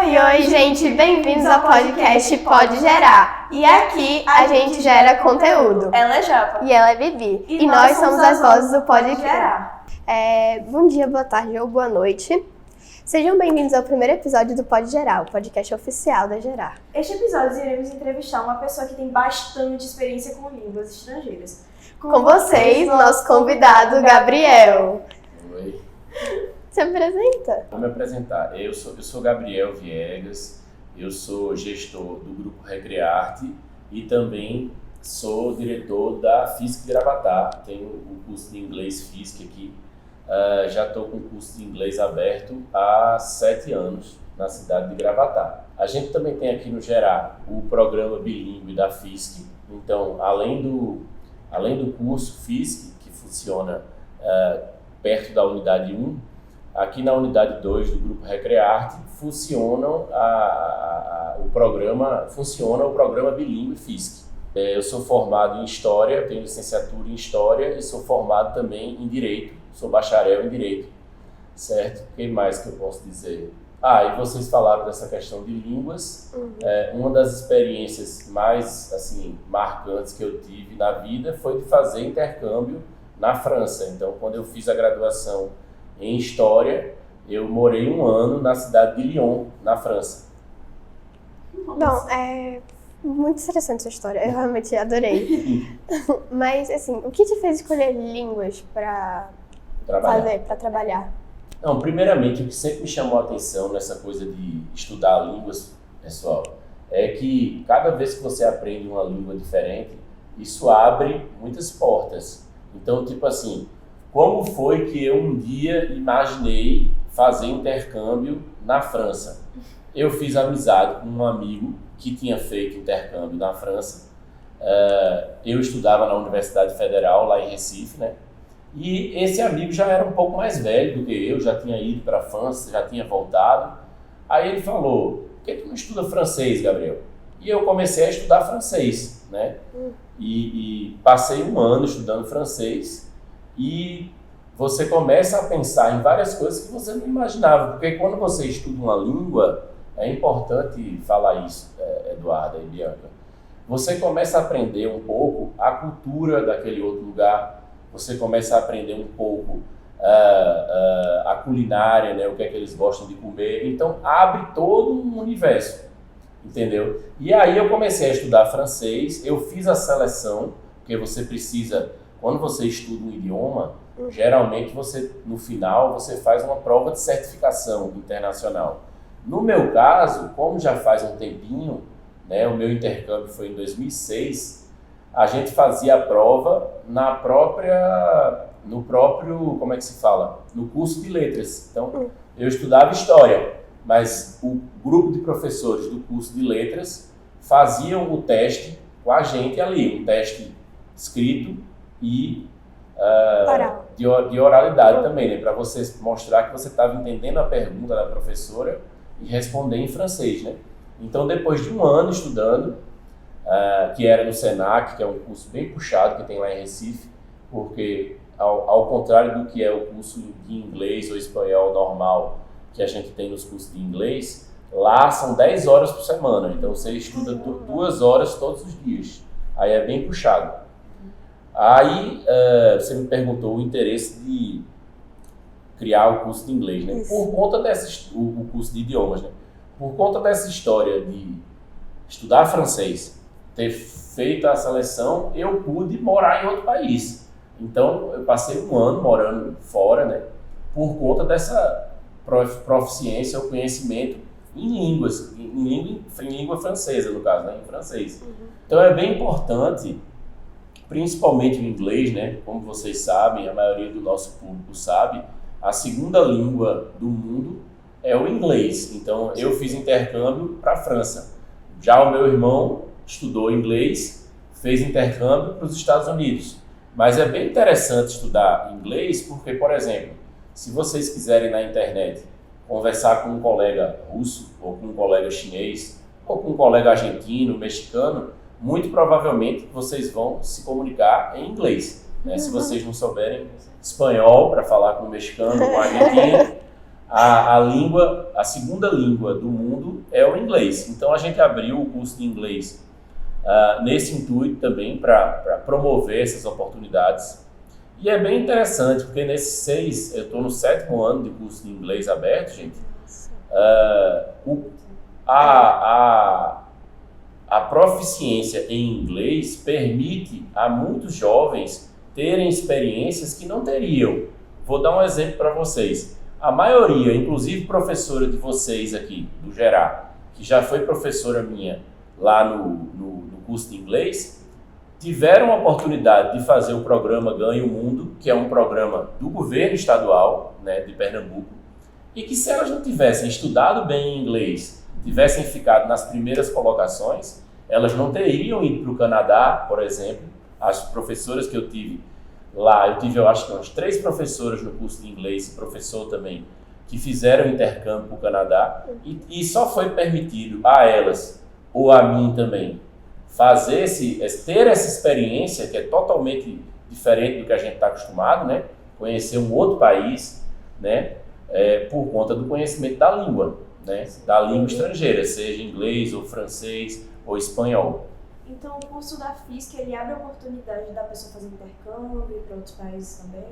Oi, gente, bem-vindos ao podcast Pode Gerar. E aqui a gente gera conteúdo. Ela é Japa. E ela é Bibi. E nós somos as vozes do Pode Gerar. Bom dia, boa tarde ou boa noite. Sejam bem-vindos ao primeiro episódio do Pode Gerar, o podcast oficial da Gerar. Este episódio iremos entrevistar uma pessoa que tem bastante experiência com línguas estrangeiras. Com vocês, nosso convidado Gabriel. Oi. Se apresenta. Vou me apresentar. Eu sou Gabriel Viegas, eu sou gestor do Grupo Recrearte e também sou diretor da FISC de Gravatá. Tenho o curso de inglês FISC aqui. Já estou com o curso de inglês aberto há 7 anos na cidade de Gravatá. A gente também tem aqui no Gerar o programa bilíngue da FISC. Então, além do curso FISC, que funciona perto da unidade 1, aqui na unidade 2 do Grupo Recrearte funciona o programa bilíngue FISC. Eu sou formado em História, tenho licenciatura em História e sou formado também em Direito, sou bacharel em Direito, certo? O que mais que eu posso dizer? E vocês falaram dessa questão de línguas. Uma das experiências mais marcantes que eu tive na vida foi de fazer intercâmbio na França. Então, quando eu fiz a graduação em História, eu morei 1 ano na cidade de Lyon, na França. Bom, é muito interessante essa história, eu realmente adorei. Mas, assim, o que te fez escolher línguas para trabalhar? Não, primeiramente, o que sempre me chamou a atenção nessa coisa de estudar línguas, pessoal, é que cada vez que você aprende uma língua diferente, isso abre muitas portas. Então, tipo assim, como foi que eu um dia imaginei fazer intercâmbio na França? Eu fiz amizade com um amigo que tinha feito intercâmbio na França. Eu estudava na Universidade Federal, lá em Recife, né? E esse amigo já era um pouco mais velho do que eu, já tinha ido para a França, já tinha voltado. Aí ele falou: por que tu não estuda francês, Gabriel? E eu comecei a estudar francês, né? E passei 1 ano estudando francês. E você começa a pensar em várias coisas que você não imaginava, porque quando você estuda uma língua, é importante falar isso, Eduarda e Bianca, você começa a aprender um pouco a cultura daquele outro lugar, você começa a aprender um pouco a culinária, né, o que é que eles gostam de comer, então abre todo um universo, entendeu? E aí eu comecei a estudar francês, eu fiz a seleção, porque você precisa... Quando você estuda um idioma, geralmente no final você faz uma prova de certificação internacional. No meu caso, como já faz um tempinho, né, o meu intercâmbio foi em 2006, a gente fazia a prova no próprio, como é que se fala? No curso de letras. Então, eu estudava História, mas o grupo de professores do curso de letras faziam o teste com a gente ali, um teste escrito e de oralidade também, né? Para você mostrar que você estava entendendo a pergunta da professora e responder em francês, né? Então, depois de 1 ano estudando, que era no Senac, que é um curso bem puxado que tem lá em Recife, porque ao contrário do que é o curso de inglês ou espanhol normal que a gente tem nos cursos de inglês, lá são 10 horas por semana, então você estuda 2 horas todos os dias, aí é bem puxado. Aí você me perguntou o interesse de criar o curso de inglês, né? Por conta o curso de idiomas, né? Por conta dessa história de estudar francês, ter feito a seleção, eu pude morar em outro país. Então, eu passei 1 ano morando fora, né? Por conta dessa proficiência ou conhecimento em línguas, em língua francesa, no caso, né? Em francês. Então, é bem importante, principalmente o inglês, né? Como vocês sabem, a maioria do nosso público sabe, a segunda língua do mundo é o inglês. Então, eu fiz intercâmbio para a França. Já o meu irmão estudou inglês, fez intercâmbio para os Estados Unidos. Mas é bem interessante estudar inglês porque, por exemplo, se vocês quiserem na internet conversar com um colega russo, ou com um colega chinês, ou com um colega argentino, mexicano, muito provavelmente vocês vão se comunicar em inglês, né? Se vocês não souberem espanhol para falar com o mexicano, com o argentino, a segunda língua do mundo é o inglês. Então a gente abriu o curso de inglês nesse intuito também para promover essas oportunidades. E é bem interessante, porque eu estou no 7º ano de curso de inglês aberto, gente. A proficiência em inglês permite a muitos jovens terem experiências que não teriam. Vou dar um exemplo para vocês. A maioria, inclusive professora de vocês aqui, do Gerá, que já foi professora minha lá no curso de inglês, tiveram a oportunidade de fazer o programa Ganhe o Mundo, que é um programa do governo estadual, né, de Pernambuco, e que se elas não tivessem estudado bem inglês, tivessem ficado nas primeiras colocações, elas não teriam ido para o Canadá, por exemplo. As professoras que eu tive lá, eu acho que umas 3 professoras no curso de inglês, e professor também, que fizeram intercâmbio para o Canadá, e só foi permitido a elas, ou a mim também, ter essa experiência que é totalmente diferente do que a gente está acostumado, né? Conhecer um outro país, né? Por conta do conhecimento da língua, né? Da língua estrangeira, seja inglês ou francês ou espanhol. Então o curso da FISC, ele abre a oportunidade da pessoa fazer intercâmbio para outros países também?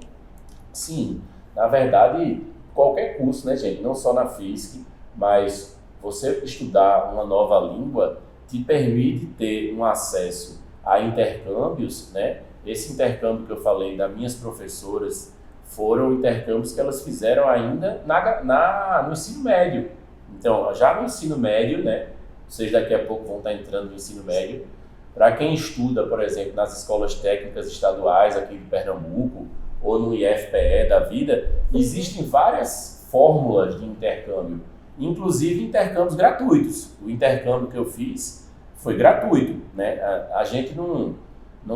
Sim, na verdade, qualquer curso, né, gente? Não só na FISC, mas você estudar uma nova língua te permite ter um acesso a intercâmbios, né? Esse intercâmbio que eu falei das minhas professoras foram intercâmbios que elas fizeram ainda no ensino médio. Então, já no ensino médio, né? Vocês daqui a pouco vão estar entrando no ensino médio. Para quem estuda, por exemplo, nas escolas técnicas estaduais aqui de Pernambuco ou no IFPE da vida, existem várias fórmulas de intercâmbio, inclusive intercâmbios gratuitos. O intercâmbio que eu fiz foi gratuito, né? A gente não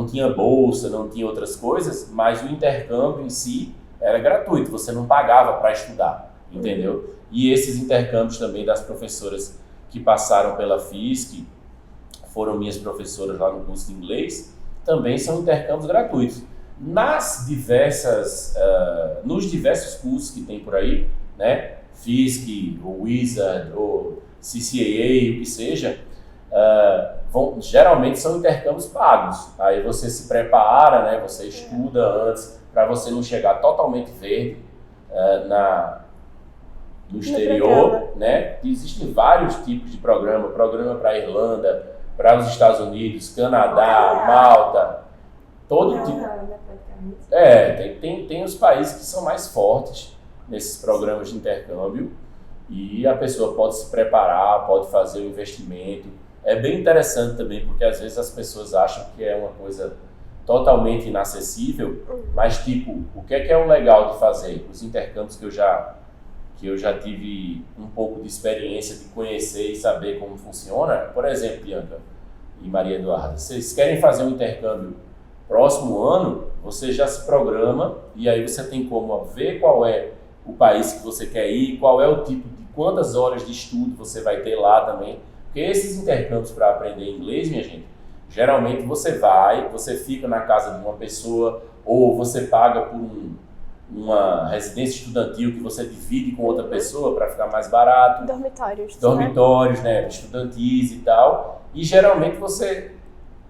tinha bolsa, não tinha outras coisas, mas o intercâmbio em si era gratuito, você não pagava para estudar, entendeu? E esses intercâmbios também das professoras que passaram pela FISC, foram minhas professoras lá no curso de inglês, também são intercâmbios gratuitos. Nos diversos cursos que tem por aí, né? FISC, ou Wizard, ou CCAA, o que seja, geralmente são intercâmbios pagos. Aí você se prepara, né? Você estuda antes, para você não chegar totalmente verde no exterior, né? Existem vários tipos de programa para a Irlanda, para os Estados Unidos, Canadá, Malta, todo tipo. Tem os países que são mais fortes nesses programas de intercâmbio e a pessoa pode se preparar, pode fazer o investimento. É bem interessante também, porque às vezes as pessoas acham que é uma coisa totalmente inacessível, mas tipo, o que é o legal de fazer? Os intercâmbios que eu já tive um pouco de experiência de conhecer e saber como funciona. Por exemplo, Bianca e Maria Eduarda, vocês querem fazer um intercâmbio próximo ano, você já se programa e aí você tem como ver qual é o país que você quer ir, qual é o tipo de quantas horas de estudo você vai ter lá também. Porque esses intercâmbios para aprender inglês, minha gente, geralmente você fica na casa de uma pessoa ou você paga por uma residência estudantil que você divide com outra pessoa para ficar mais barato. Dormitórios, né? Estudantis e tal. E geralmente você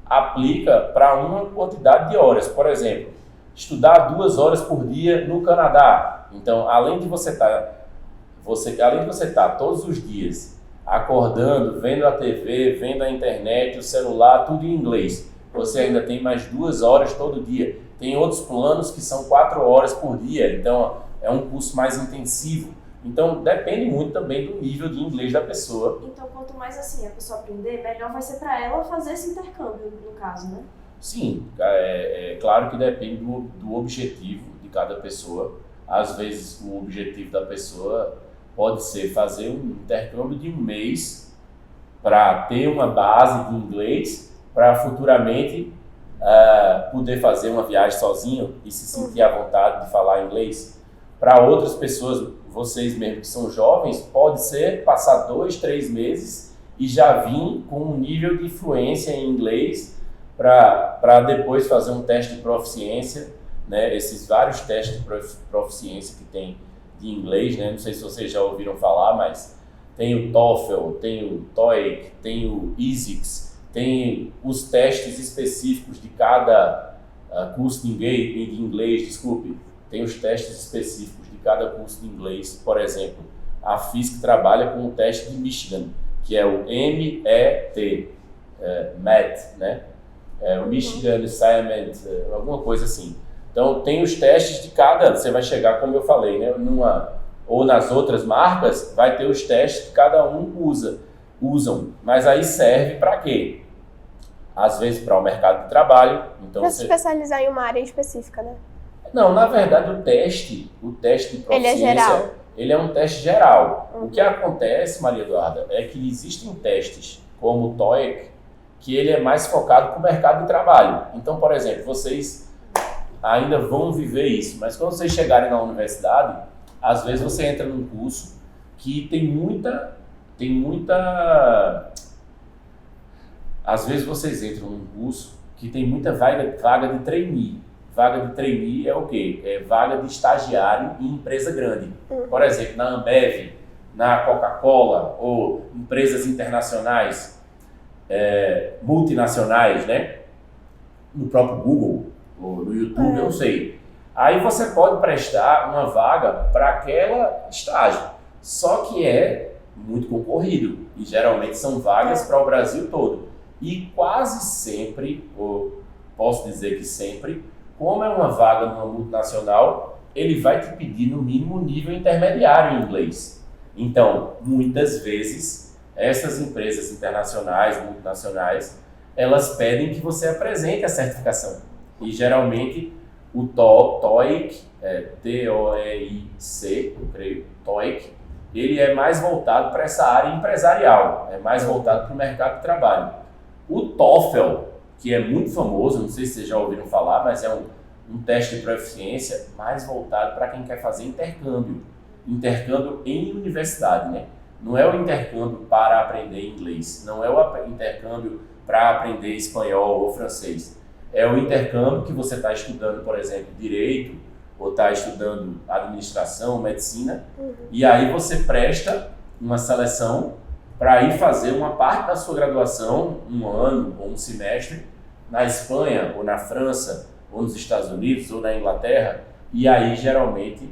aplica para uma quantidade de horas. Por exemplo, estudar 2 horas por dia no Canadá. Então, além de você estar todos os dias acordando, vendo a TV, vendo a internet, o celular, tudo em inglês, você ainda tem mais 2 horas todo dia. Tem outros planos que são 4 horas por dia, então é um curso mais intensivo. Então depende muito também do nível de inglês da pessoa. Então quanto mais assim a pessoa aprender, melhor vai ser para ela fazer esse intercâmbio, no caso, né? Sim, é claro que depende do objetivo de cada pessoa. Às vezes o objetivo da pessoa pode ser fazer um intercâmbio de 1 mês para ter uma base de inglês, para futuramente poder fazer uma viagem sozinho e se sentir à vontade de falar inglês. Para outras pessoas, vocês mesmo que são jovens, pode ser passar 2, 3 meses e já vir com um nível de fluência em inglês para depois fazer um teste de proficiência, né? Esses vários testes de proficiência que tem de inglês, né? Não sei se vocês já ouviram falar, mas tem o TOEFL, tem o TOEIC, tem o EASICS, tem os testes específicos de cada curso de inglês, desculpe, tem os testes específicos de cada curso de inglês. Por exemplo, a FISC trabalha com o teste de Michigan, que é o MET, MET, né? O Michigan Assignment, alguma coisa assim. Então, tem os testes de cada, você vai chegar, como eu falei, né? Ou nas outras marcas, vai ter os testes que cada um usam. Mas aí serve para quê? Às vezes para o mercado de trabalho. Então, para se especializar em uma área específica, né? Não, na verdade, o teste de proficiência, ele é geral. Ele é um teste geral. O que acontece, Maria Eduarda, é que existem testes, como o TOEIC, que ele é mais focado para o mercado de trabalho. Então, por exemplo, vocês ainda vão viver isso, mas quando vocês chegarem na universidade, às vezes você entra num curso que tem muita... Às vezes vocês entram num curso que tem muita vaga de trainee. Vaga de trainee é o quê? É vaga de estagiário em empresa grande. Por exemplo, na Ambev, na Coca-Cola, ou empresas internacionais, multinacionais, né? No próprio Google, ou no YouTube, eu não sei. Aí você pode prestar uma vaga para aquela estágio. Só que é muito concorrido. E geralmente são vagas para o Brasil todo. E quase sempre, ou posso dizer que sempre, como é uma vaga numa multinacional, ele vai te pedir no mínimo nível intermediário em inglês. Então, muitas vezes, essas empresas internacionais, multinacionais, elas pedem que você apresente a certificação. E geralmente o TOEIC, T-O-E-I-C, eu creio, TOEIC, ele é mais voltado para essa área empresarial, é mais voltado para o mercado de trabalho. O TOEFL, que é muito famoso, não sei se vocês já ouviram falar, mas é um teste de proficiência mais voltado para quem quer fazer intercâmbio em universidade, né? Não é o intercâmbio para aprender inglês, não é o intercâmbio para aprender espanhol ou francês. É o intercâmbio que você está estudando, por exemplo, direito, ou está estudando administração, medicina, e aí você presta uma seleção para ir fazer uma parte da sua graduação, um ano ou um semestre, na Espanha, ou na França, ou nos Estados Unidos, ou na Inglaterra, e aí geralmente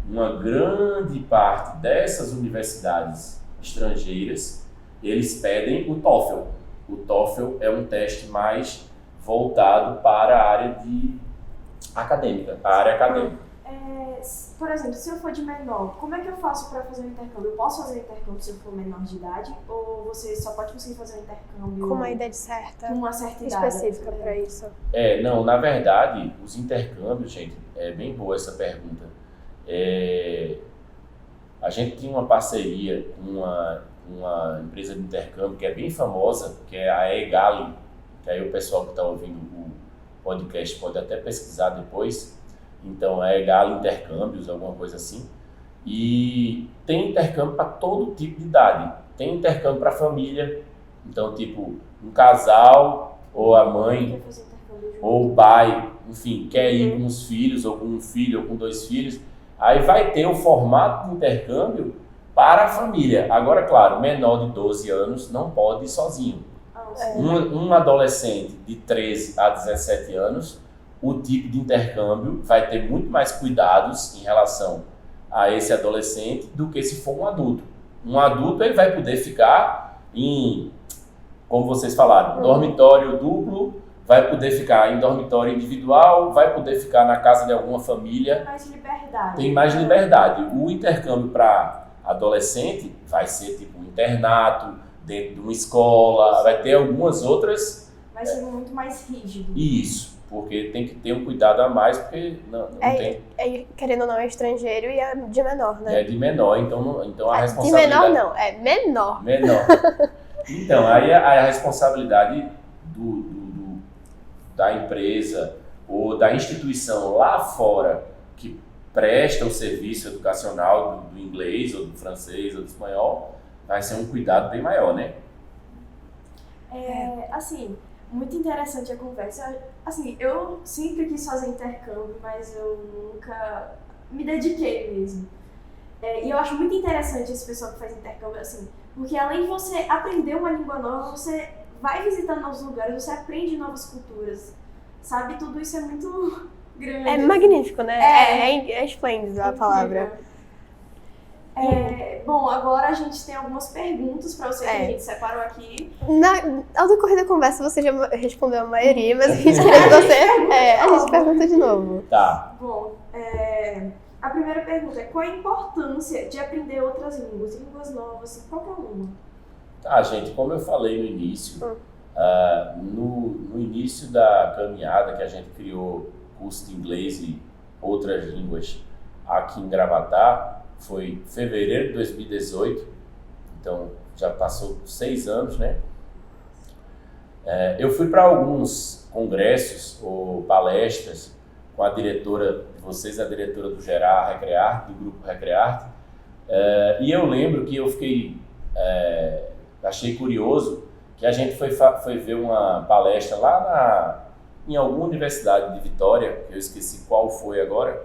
uma grande parte dessas universidades estrangeiras, eles pedem o TOEFL. O TOEFL é um teste mais voltado para a área acadêmica, Por exemplo, se eu for de menor, como é que eu faço para fazer um intercâmbio? Eu posso fazer intercâmbio se eu for menor de idade? Ou você só pode conseguir fazer um intercâmbio com uma idade certa? Com uma certa idade específica para isso? Não, na verdade, os intercâmbios, gente, é bem boa essa pergunta. A gente tinha uma parceria com uma empresa de intercâmbio que é bem famosa, que é a EGALI, que aí o pessoal que está ouvindo o podcast pode até pesquisar depois. Então, é EGALI Intercâmbios, alguma coisa assim. E tem intercâmbio para todo tipo de idade. Tem intercâmbio para família. Então, tipo, um casal, ou a mãe, ou o pai, enfim, quer ir com os filhos, ou com um filho, ou com 2 filhos. Aí vai ter o formato de intercâmbio para a família. Agora, claro, menor de 12 anos não pode ir sozinho. Um adolescente de 13 a 17 anos, o tipo de intercâmbio vai ter muito mais cuidados em relação a esse adolescente do que se for um adulto. Um adulto ele vai poder ficar em, como vocês falaram, dormitório duplo, vai poder ficar em dormitório individual, vai poder ficar na casa de alguma família. Tem mais liberdade. Tem mais liberdade. O intercâmbio para adolescente vai ser tipo um internato, dentro de uma escola, vai ter algumas outras... Vai ser muito mais rígido. Isso. Porque tem que ter um cuidado a mais, porque não tem... Querendo ou não, é estrangeiro e é de menor, né? É de menor, então a responsabilidade... De menor não, é menor. Menor. Então, aí a responsabilidade da empresa ou da instituição lá fora que presta o serviço educacional do inglês, ou do francês, ou do espanhol, vai ser um cuidado bem maior, né? Assim... Muito interessante a conversa. Assim, eu sempre quis fazer intercâmbio, mas eu nunca me dediquei mesmo. E eu acho muito interessante esse pessoal que faz intercâmbio, assim, porque além de você aprender uma língua nova, você vai visitar novos lugares, você aprende novas culturas, sabe? Tudo isso é muito grande. É magnífico, né? É esplêndido a palavra. Bom, agora a gente tem algumas perguntas pra você que a gente separou aqui. Ao decorrer da conversa você já respondeu a maioria, mas a gente queria que você... a gente pergunta de novo. Tá. Bom, a primeira pergunta é: qual a importância de aprender outras línguas novas, assim, qualquer uma? Tá, gente, como eu falei no início, no início da caminhada que a gente criou curso de inglês e outras línguas aqui em Gravatá, foi em fevereiro de 2018, então já passou 6 anos, né? Eu fui para alguns congressos ou palestras com a diretora de vocês, a diretora do Gerar Recrearte, do grupo Recrearte, e eu lembro que eu fiquei, achei curioso que a gente foi ver uma palestra lá em alguma universidade de Vitória, que eu esqueci qual foi agora,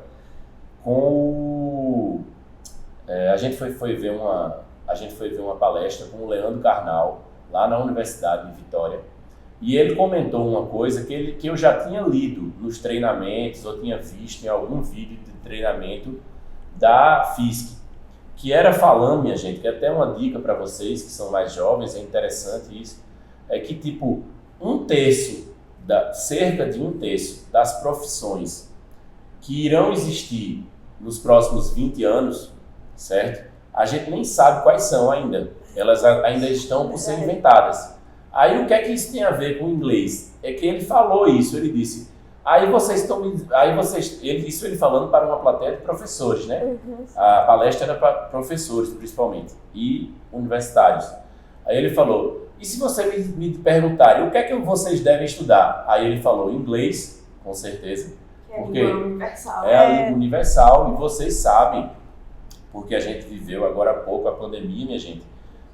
a gente foi ver uma palestra com o Leandro Carnal, lá na Universidade de Vitória, e ele comentou uma coisa que eu já tinha lido nos treinamentos, ou tinha visto em algum vídeo de treinamento da FISC, que era falando, minha gente, que é até uma dica para vocês que são mais jovens, é interessante isso, é que tipo, cerca de um terço das profissões que irão existir nos próximos 20 anos, certo? A gente nem sabe quais são ainda. Elas ainda estão por ser inventadas. Aí o que é que isso tem a ver com o inglês? É que ele falou isso, ele disse, isso ele falando para uma plateia de professores, né? Uhum. A palestra era para professores, principalmente, e universitários. Aí ele falou, e se você me perguntarem, o que é que vocês devem estudar? Aí ele falou, inglês, com certeza. Que é a língua universal. É a língua universal, e vocês sabem, porque a gente viveu agora há pouco a pandemia, minha gente.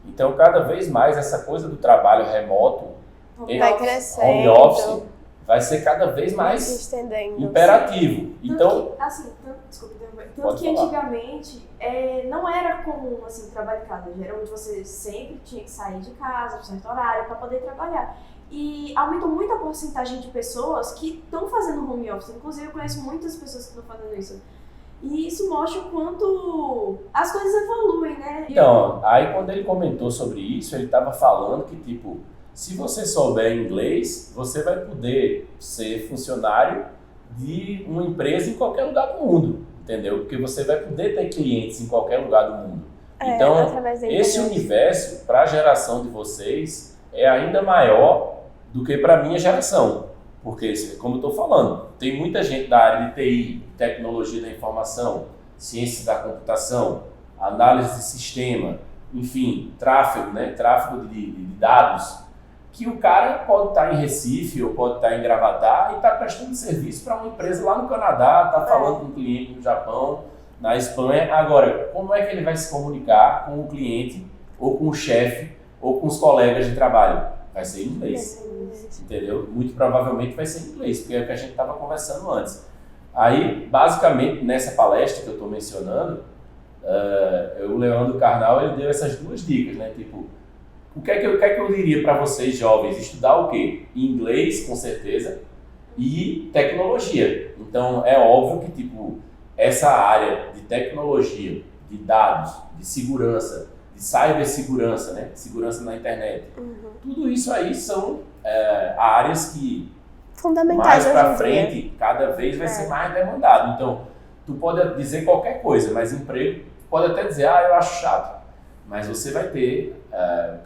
Então, cada vez mais, essa coisa do trabalho remoto, vai crescendo, home office, vai ser cada vez mais imperativo. Então, tanto que antigamente não era comum assim, trabalhar em casa. Geralmente você sempre tinha que sair de casa, por certo horário, para poder trabalhar. E aumentou muito a porcentagem de pessoas que estão fazendo home office. Inclusive, eu conheço muitas pessoas que estão fazendo isso. E isso mostra o quanto as coisas evoluem, né? Então, aí quando ele comentou sobre isso, ele estava falando que, tipo, se você souber inglês, você vai poder ser funcionário de uma empresa em qualquer lugar do mundo, entendeu? Porque você vai poder ter clientes em qualquer lugar do mundo. Então, esse universo, para a geração de vocês, é ainda maior do que para a minha geração. Porque, como eu estou falando, tem muita gente da área de TI, tecnologia da informação, ciências da computação, análise de sistema, enfim, tráfego, né? Tráfego de dados, que o cara pode estar em Recife ou pode estar em Gravatá e está prestando serviço para uma empresa lá no Canadá, está falando com um cliente no Japão, na Espanha. Agora, como é que ele vai se comunicar com o cliente, ou com o chefe, ou com os colegas de trabalho? Vai ser em inglês. Entendeu? Muito provavelmente vai ser em inglês, porque é o que a gente estava conversando antes. Aí, basicamente, nessa palestra que eu estou mencionando, o Leandro Carnal, ele deu essas duas dicas, né? Tipo, o que é que eu diria para vocês jovens? Estudar o quê? Inglês, com certeza, e tecnologia. Então, é óbvio que, tipo, essa área de tecnologia, de dados, de segurança, de cibersegurança, né? Segurança na internet. Tudo isso aí são áreas que fundamentais mais para frente, cada vez vai ser mais demandado. Então, tu pode dizer qualquer coisa, mas emprego, tu pode até dizer, eu acho chato. Mas você vai ter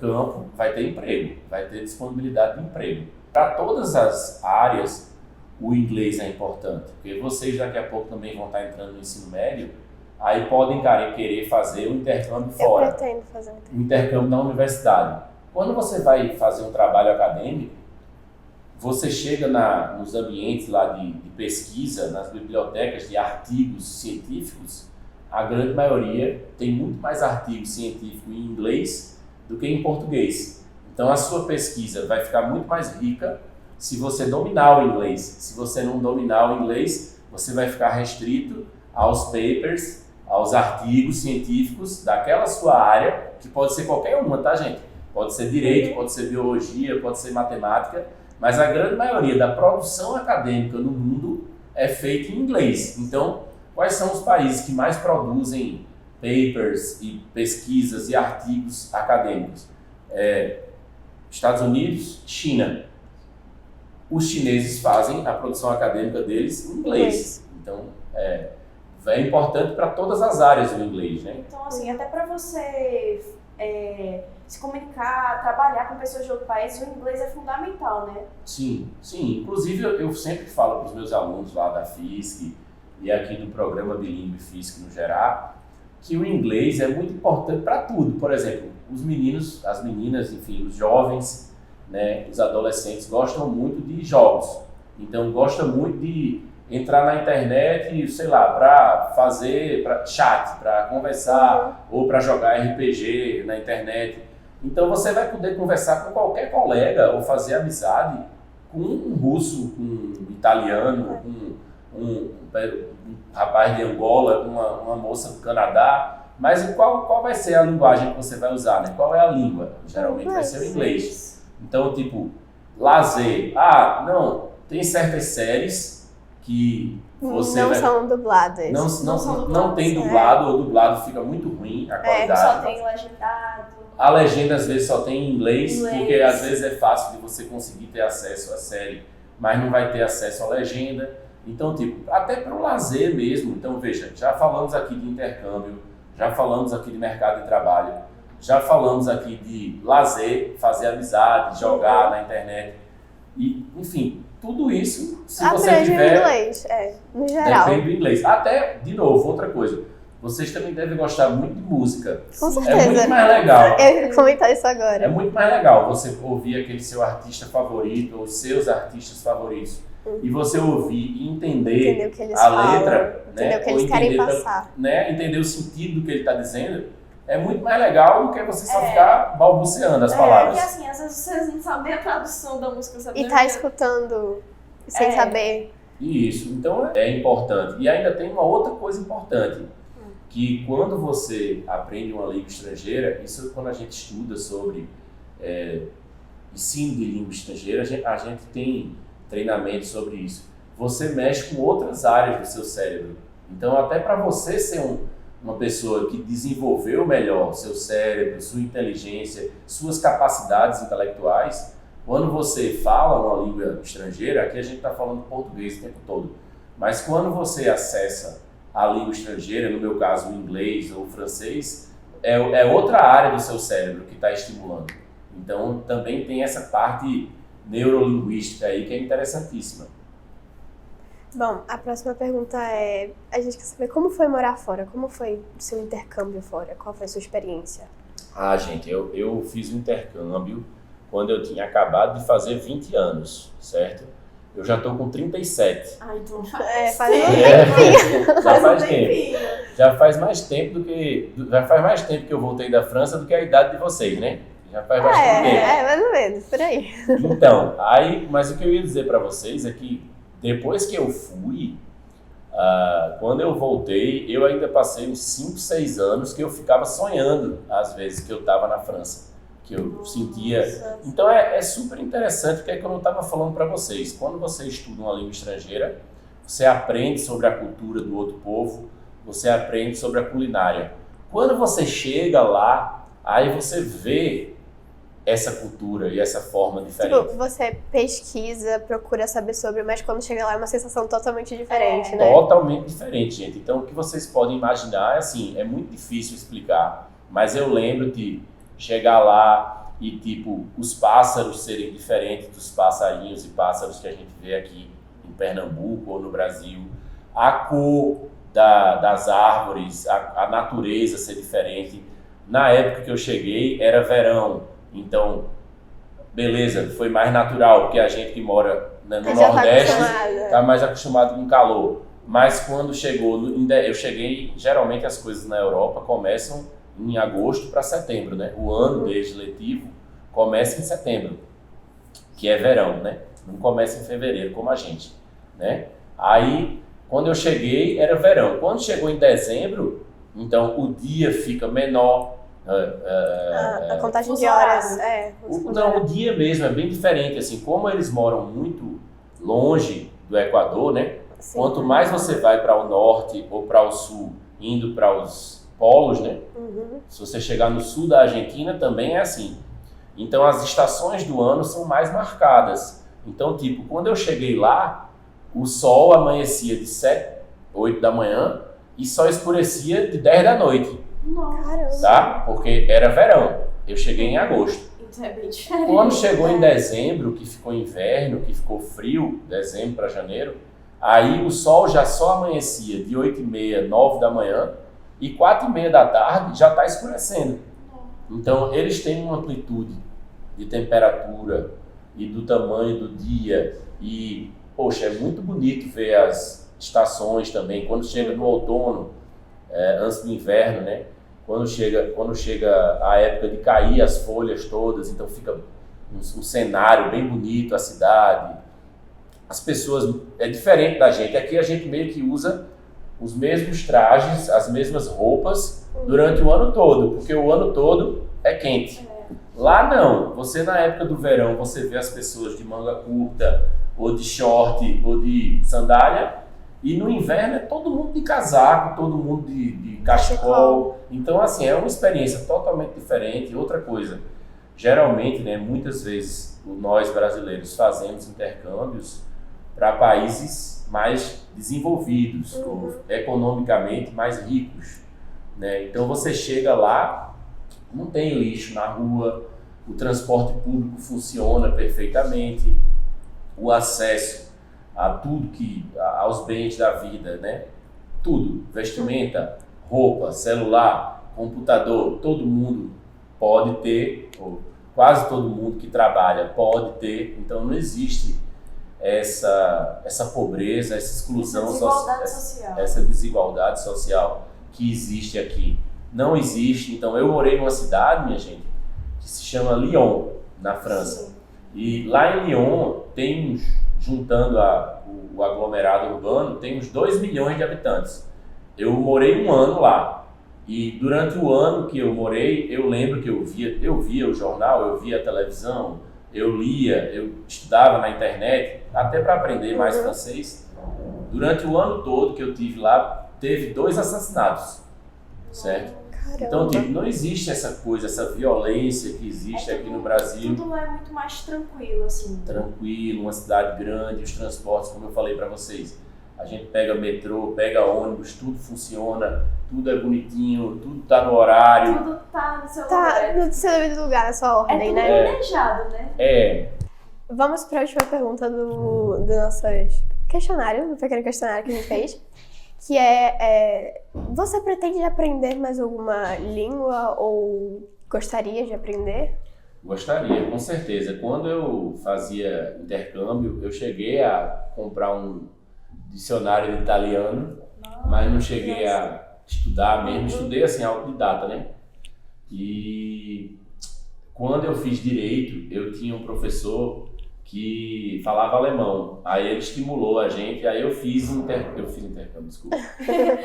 campo, vai ter emprego, vai ter disponibilidade de emprego. Para todas as áreas, o inglês é importante, porque vocês daqui a pouco também vão estar entrando no ensino médio, aí podem querer fazer um intercâmbio fora. Eu pretendo fazer um intercâmbio na universidade. Quando você vai fazer um trabalho acadêmico, você chega nos ambientes lá de pesquisa, nas bibliotecas de artigos científicos, a grande maioria tem muito mais artigos científicos em inglês do que em português. Então a sua pesquisa vai ficar muito mais rica se você dominar o inglês. Se você não dominar o inglês, você vai ficar restrito aos papers, aos artigos científicos daquela sua área, que pode ser qualquer uma, tá, gente? Pode ser direito, pode ser biologia, pode ser matemática, mas a grande maioria da produção acadêmica no mundo é feita em inglês. Então, quais são os países que mais produzem papers e pesquisas e artigos acadêmicos? Estados Unidos, China. Os chineses fazem a produção acadêmica deles em inglês. Então, é importante para todas as áreas do inglês, né? Então, assim, até para você se comunicar, trabalhar com pessoas de outro país, o inglês é fundamental, né? Sim. Inclusive, eu sempre falo para os meus alunos lá da FISC e aqui do programa Bilíngue FISC no geral, que o inglês é muito importante para tudo. Por exemplo, os meninos, as meninas, enfim, os jovens, né, os adolescentes gostam muito de jogos. Então, gostam muito de entrar na internet, sei lá, para fazer chat, para conversar ou para jogar RPG na internet. Então, você vai poder conversar com qualquer colega ou fazer amizade com um russo, com um italiano, com um rapaz de Angola, com uma moça do Canadá. Mas qual vai ser a linguagem que você vai usar, né? Qual é a língua? Geralmente vai ser o inglês. Então, tipo, lazer. Não, tem certas séries que você não são dubladas. Não tem dublado, ou dublado fica muito ruim a qualidade. Só tem legendado. A legenda às vezes só tem em inglês, porque às vezes é fácil de você conseguir ter acesso à série, mas não vai ter acesso à legenda. Então, tipo, até para o lazer mesmo. Então, veja, já falamos aqui de intercâmbio, já falamos aqui de mercado de trabalho, já falamos aqui de lazer, fazer amizade, jogar na internet. E, enfim, tudo isso, se você tiver... inglês, no geral. Depende do inglês. Até, de novo, outra coisa. Vocês também devem gostar muito de música. Com certeza. É muito mais legal. Eu ia comentar isso agora. É muito mais legal você ouvir aquele seu artista favorito, ou seus artistas favoritos, e você ouvir e entender o que eles a falam, letra, entender né? o que eles querem passar. Né? Entender o sentido do que ele está dizendo. É muito mais legal do que você só ficar balbuciando as palavras. Porque assim, às vezes vocês não sabem a tradução da música. Sabe? E tá escutando sem saber. Isso, então é importante. E ainda tem uma outra coisa importante, que quando você aprende uma língua estrangeira, isso quando a gente estuda sobre ensino de língua estrangeira, a gente tem treinamento sobre isso. Você mexe com outras áreas do seu cérebro. Então, até para você ser uma pessoa que desenvolveu melhor seu cérebro, sua inteligência, suas capacidades intelectuais, quando você fala uma língua estrangeira, aqui a gente está falando português o tempo todo, mas quando você acessa a língua estrangeira, no meu caso o inglês ou o francês, é outra área do seu cérebro que está estimulando. Então também tem essa parte neurolinguística aí que é interessantíssima. Bom, a próxima pergunta é, a gente quer saber como foi morar fora, como foi o seu intercâmbio fora, qual foi a sua experiência? Gente, eu fiz um intercâmbio quando eu tinha acabado de fazer 20 anos, certo? Eu já tô com 37. Então faz um tempinho. Já faz tempo. Já faz mais tempo que eu voltei da França do que a idade de vocês, né? Já faz bastante tempo. Mais ou menos, por aí. Então, mas o que eu ia dizer para vocês é que depois que eu fui, quando eu voltei, eu ainda passei uns 5, 6 anos que eu ficava sonhando, às vezes, que eu estava na França. Que eu sentia... Então é super interessante, que é que eu não estava falando para vocês. Quando você estuda uma língua estrangeira, você aprende sobre a cultura do outro povo, você aprende sobre a culinária. Quando você chega lá, aí você vê essa cultura e essa forma diferente. Tipo, você pesquisa, procura saber sobre, mas quando chega lá é uma sensação totalmente diferente, né? Totalmente diferente, gente. Então, o que vocês podem imaginar é assim, é muito difícil explicar, mas eu lembro de chegar lá e, tipo, os pássaros serem diferentes dos passarinhos e pássaros que a gente vê aqui em Pernambuco ou no Brasil, a cor das árvores, a natureza ser diferente. Na época que eu cheguei, era verão, então, beleza, foi mais natural, porque a gente que mora no Nordeste está mais acostumado com calor. Mas quando eu cheguei, geralmente as coisas na Europa começam em agosto para setembro, né? O ano legislativo começa em setembro, que é verão, né? Não começa em fevereiro, como a gente, né? Aí, quando eu cheguei, era verão. Quando chegou em dezembro, Então, o dia fica menor. A contagem de horas. O dia mesmo é bem diferente. Assim, como eles moram muito longe do Equador, né? Sim. Quanto mais você vai para o norte ou para o sul, indo para os polos, né? Se você chegar no sul da Argentina, também é assim. Então, as estações do ano são mais marcadas. Então, tipo, quando eu cheguei lá, o sol amanhecia de 7, 8 da manhã e só escurecia de 10 da noite. Nossa. Tá? Porque era verão. Eu cheguei em agosto. Então é bem diferente. Quando chegou em dezembro, que ficou inverno, que ficou frio, dezembro para janeiro, aí o sol já só amanhecia de 8h30, 9 da manhã e 4h30 da tarde já está escurecendo. Então, eles têm uma amplitude de temperatura e do tamanho do dia e, poxa, é muito bonito ver as estações também. Quando chega no outono, antes do inverno, né? Quando chega a época de cair as folhas todas, então fica um cenário bem bonito, a cidade. As pessoas, é diferente da gente. Aqui a gente meio que usa os mesmos trajes, as mesmas roupas durante o ano todo, porque o ano todo é quente. Lá não, você na época do verão, você vê as pessoas de manga curta, ou de short, ou de sandália, e no inverno é todo mundo de casaco, todo mundo de cachecol. Então, assim, é uma experiência totalmente diferente. Outra coisa, geralmente, né, muitas vezes, nós brasileiros fazemos intercâmbios para países mais desenvolvidos, economicamente mais ricos, né? Então, você chega lá, não tem lixo na rua, o transporte público funciona perfeitamente, o acesso a tudo aos bens da vida, né? Tudo, vestimenta, roupa, celular, computador, todo mundo pode ter, ou quase todo mundo que trabalha pode ter, então não existe essa pobreza, essa exclusão, essa desigualdade social que existe aqui. Não existe. Então, eu morei numa cidade, minha gente, que se chama Lyon, na França. Sim. E lá em Lyon tem juntando o aglomerado urbano, tem uns 2 milhões de habitantes. Eu morei um ano lá. E durante o ano que eu morei, eu lembro que eu via o jornal, eu via a televisão, eu lia, eu estudava na internet, até para aprender mais francês. Durante o ano todo que eu tive lá, teve 2 assassinatos, certo? Caramba. Então, tipo, não existe essa coisa, essa violência que existe aqui no Brasil. Tudo lá é muito mais tranquilo, assim. Tranquilo, uma cidade grande, os transportes, como eu falei para vocês. A gente pega metrô, pega ônibus, tudo funciona, tudo é bonitinho, tudo tá no horário. Tudo tá no seu lugar. Tá no seu devido lugar, na sua ordem, né? É tudo planejado, né? Vamos para a última pergunta do nosso questionário, do pequeno questionário que a gente fez. Que você pretende aprender mais alguma língua ou gostaria de aprender? Gostaria, com certeza. Quando eu fazia intercâmbio, eu cheguei a comprar um dicionário de italiano, mas não cheguei a estudar mesmo. Estudei assim, autodidata, né? E quando eu fiz direito, eu tinha um professor que falava alemão. Aí ele estimulou a gente, aí eu fiz intercâmbio, desculpa.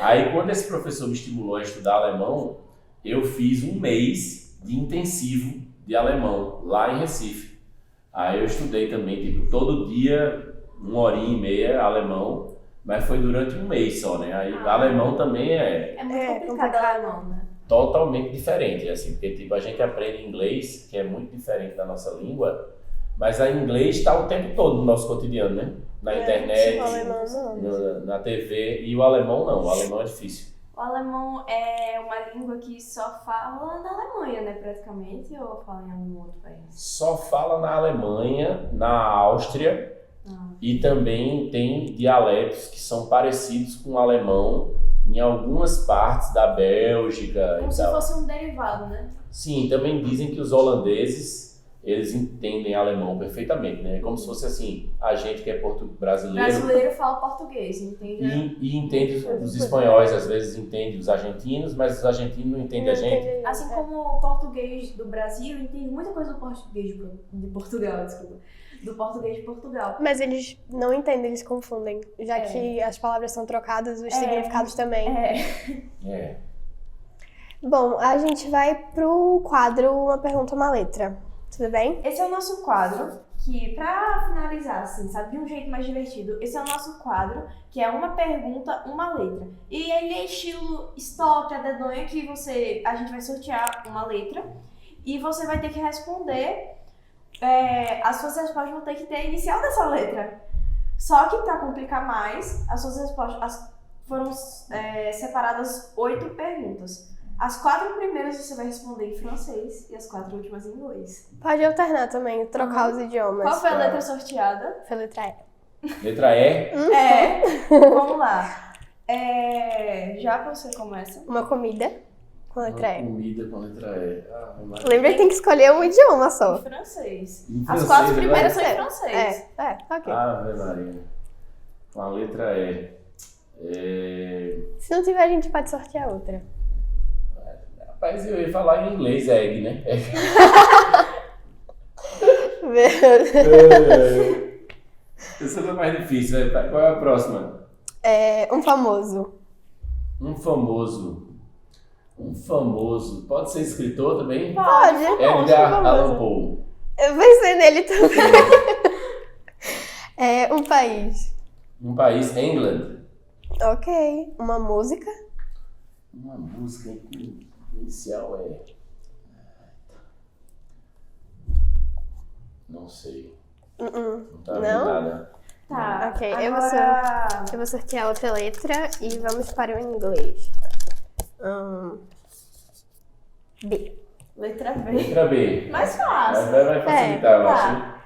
Aí quando esse professor me estimulou a estudar alemão, eu fiz um mês de intensivo de alemão lá em Recife. Aí eu estudei também, tipo, todo dia, 1h30 alemão, mas foi durante um mês só, né? Aí alemão também é muito complicado alemão, né? Totalmente diferente, assim, porque tipo, a gente aprende inglês, que é muito diferente da nossa língua, mas a inglês está o tempo todo no nosso cotidiano, né? Na internet, na TV, e o alemão não, o alemão é difícil. O alemão é uma língua que só fala na Alemanha, né, praticamente, ou fala em algum outro país? Só fala na Alemanha, na Áustria, e também tem dialetos que são parecidos com o alemão em algumas partes da Bélgica. Como se fosse um derivado, né? Sim, também dizem que os holandeses, eles entendem alemão perfeitamente, né? Como se fosse assim, a gente que é brasileiro... Brasileiro fala português, entende? E entende os espanhóis, às vezes entende os argentinos, mas os argentinos não entendem a gente. Assim como o português do Brasil entende muita coisa do português de Portugal, desculpa. Do português de Portugal. Mas eles não entendem, eles confundem. Já que as palavras são trocadas, os significados também. Bom, a gente vai pro quadro Uma Pergunta, Uma Letra. Tudo bem? Esse é o nosso quadro, que pra finalizar, assim, sabe, de um jeito mais divertido, esse é o nosso quadro, que é uma pergunta, uma letra. E ele é estilo stop, a dedonha, que a gente vai sortear uma letra e você vai ter que responder, as suas respostas vão ter que ter a inicial dessa letra. Só que pra complicar mais, as suas respostas foram separadas 8 perguntas. As 4 primeiras você vai responder em francês e as 4 últimas em inglês. Pode alternar também, trocar os idiomas. Qual foi a letra sorteada? Foi a letra E. Letra E. Vamos lá. Já que você começa. Uma comida com a letra E. Comida com letra E. Lembra que tem que escolher um idioma só. Em francês. Em As francês, 4 primeiras são em agora? francês. Ok. Ave Maria. Com a letra E. Se não tiver, a gente pode sortear outra. Rapaz, eu ia falar em inglês, egg, né? Essa foi mais difícil, né? Qual é a próxima? Um famoso. Um famoso. Um famoso. Pode ser escritor também? Pode. Edgar famoso. Allan Poe. Eu pensei nele também. Um país. Um país, England. Ok. Uma música. Uma música inicial Não sei. Não tá vendo Não? nada. Tá. Ok, Agora... eu vou sortear outra letra e vamos para o inglês. B. Letra B. Letra B. Mais fácil. Vai facilitar, eu acho. Tá.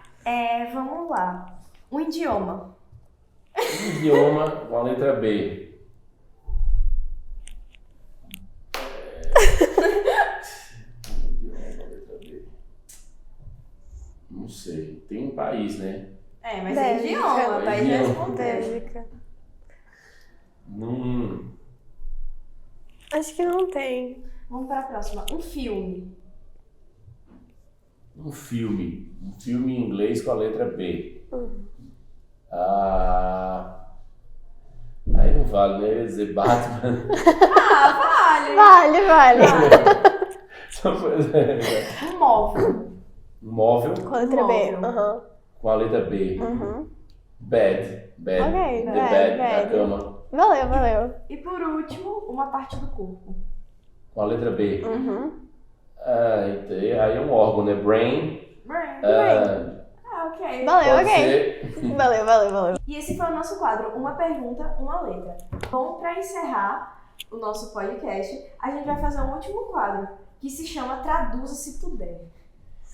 Vamos lá. Um idioma. Um idioma com a letra B. Não sei. Tem um país, né? Mas Bélgica. é idioma. País Idioma. responder. Bélgica. Não. Acho que não tem. Vamos para a próxima. Um filme. Um filme. Um filme em inglês com a letra B. Aí não vale, né? Eu ia dizer Batman. Vale. Vale. Só foi- Um móvel. Um móvel Com a letra B. Móvel. Aham. com a letra B. Bed. Bed. Ok, The bed, da bed. cama. Valeu. E por último, uma parte do corpo. Com a letra B. Uhum. Aí é um órgão, né? Brain. Brain. Ok. Valeu, Pode ok. ser. Valeu. E esse foi o nosso quadro, uma pergunta, uma letra. Bom, para encerrar o nosso podcast, a gente vai fazer um último quadro, que se chama Traduza se puder.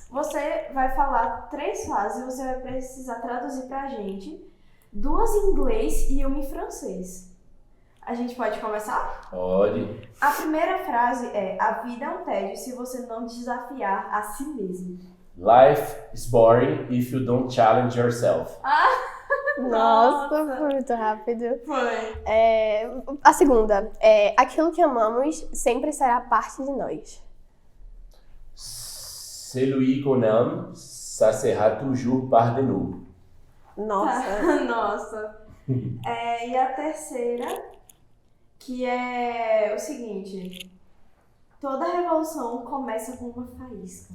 Você vai falar 3 frases e você vai precisar traduzir pra gente 2 em inglês e 1 em francês. A gente pode começar? Pode. A primeira frase é: a vida é um tédio se você não desafiar a si mesmo. Life is boring if you don't challenge yourself. Nossa, foi muito rápido. Foi. A segunda é: aquilo que amamos sempre será parte de nós. Celui qu'on aime, ça sera toujours par de nous. Nossa. Nossa. E a terceira, que é o seguinte: toda revolução começa com uma faísca.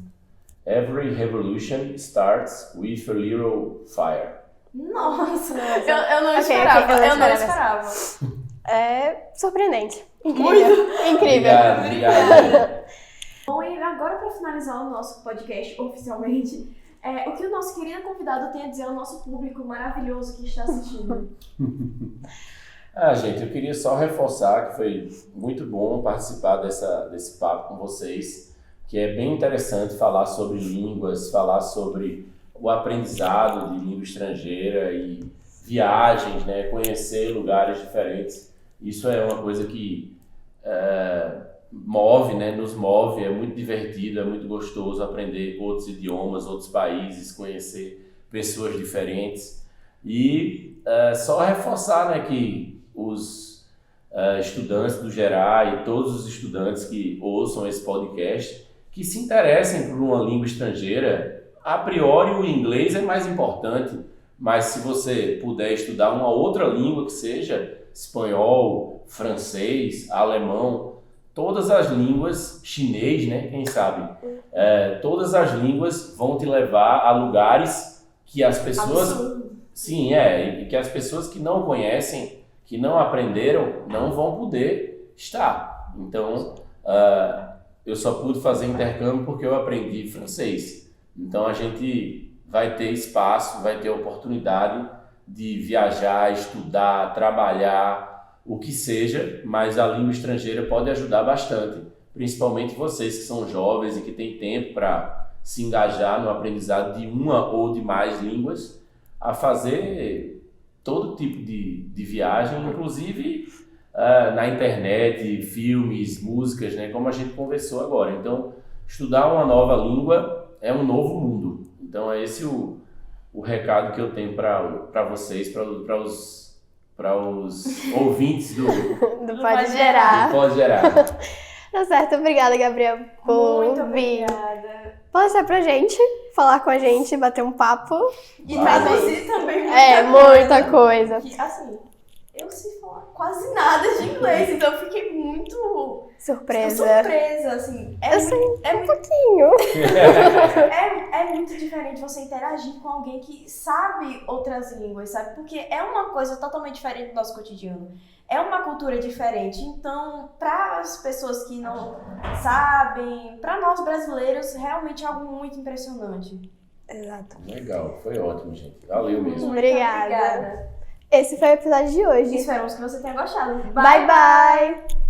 Every revolution starts with a little fire. Nossa, Nossa. eu não Ok, esperava, ok, eu eu não esperava. esperava. Surpreendente. Incrível. Obrigado. Bom, e agora para finalizar o nosso podcast oficialmente, o que o nosso querido convidado tem a dizer ao nosso público maravilhoso que está assistindo. Gente, eu queria só reforçar que foi muito bom participar desse papo com vocês, que é bem interessante falar sobre línguas, falar sobre o aprendizado de língua estrangeira e viagens, né? Conhecer lugares diferentes. Isso é uma coisa que move, né? Nos move, é muito divertido, é muito gostoso aprender outros idiomas, outros países, conhecer pessoas diferentes. E só reforçar, né, que os estudantes do Gerar e todos os estudantes que ouçam esse podcast, que se interessem por uma língua estrangeira, a priori o inglês é mais importante, mas se você puder estudar uma outra língua que seja espanhol, francês, alemão, todas as línguas, chinês, né? Quem sabe? Todas as línguas vão te levar a lugares que as pessoas... Absurdo. Sim, e que as pessoas que não conhecem, que não aprenderam, não vão poder estar. Então, eu só pude fazer intercâmbio porque eu aprendi francês. Então, a gente vai ter espaço, vai ter oportunidade de viajar, estudar, trabalhar, o que seja, mas a língua estrangeira pode ajudar bastante, principalmente vocês que são jovens e que têm tempo para se engajar no aprendizado de uma ou de mais línguas, a fazer todo tipo de viagem, inclusive na internet, filmes, músicas, né, como a gente conversou agora. Então, estudar uma nova língua é um novo mundo. Então, é esse o recado que eu tenho para vocês, para os ouvintes do Pode Gerar. Pode Gerar. Tá certo, obrigada, Gabriel, por Muito vir. obrigada. Pode ser pra gente, falar com a gente, bater um papo. E traduzir também Muita coisa. Que, assim, eu sei falar quase nada de inglês, então eu fiquei muito Surpresa. assim. Eu sei um pouquinho. É muito diferente você interagir com alguém que sabe outras línguas, sabe? Porque é uma coisa totalmente diferente do nosso cotidiano. É uma cultura diferente. Então, para as pessoas que não sabem, para nós brasileiros, realmente é algo muito impressionante. Exato. Legal, foi ótimo, gente. Valeu mesmo. Obrigada. Esse foi o episódio de hoje. Esperamos que você tenha gostado. Bye, bye.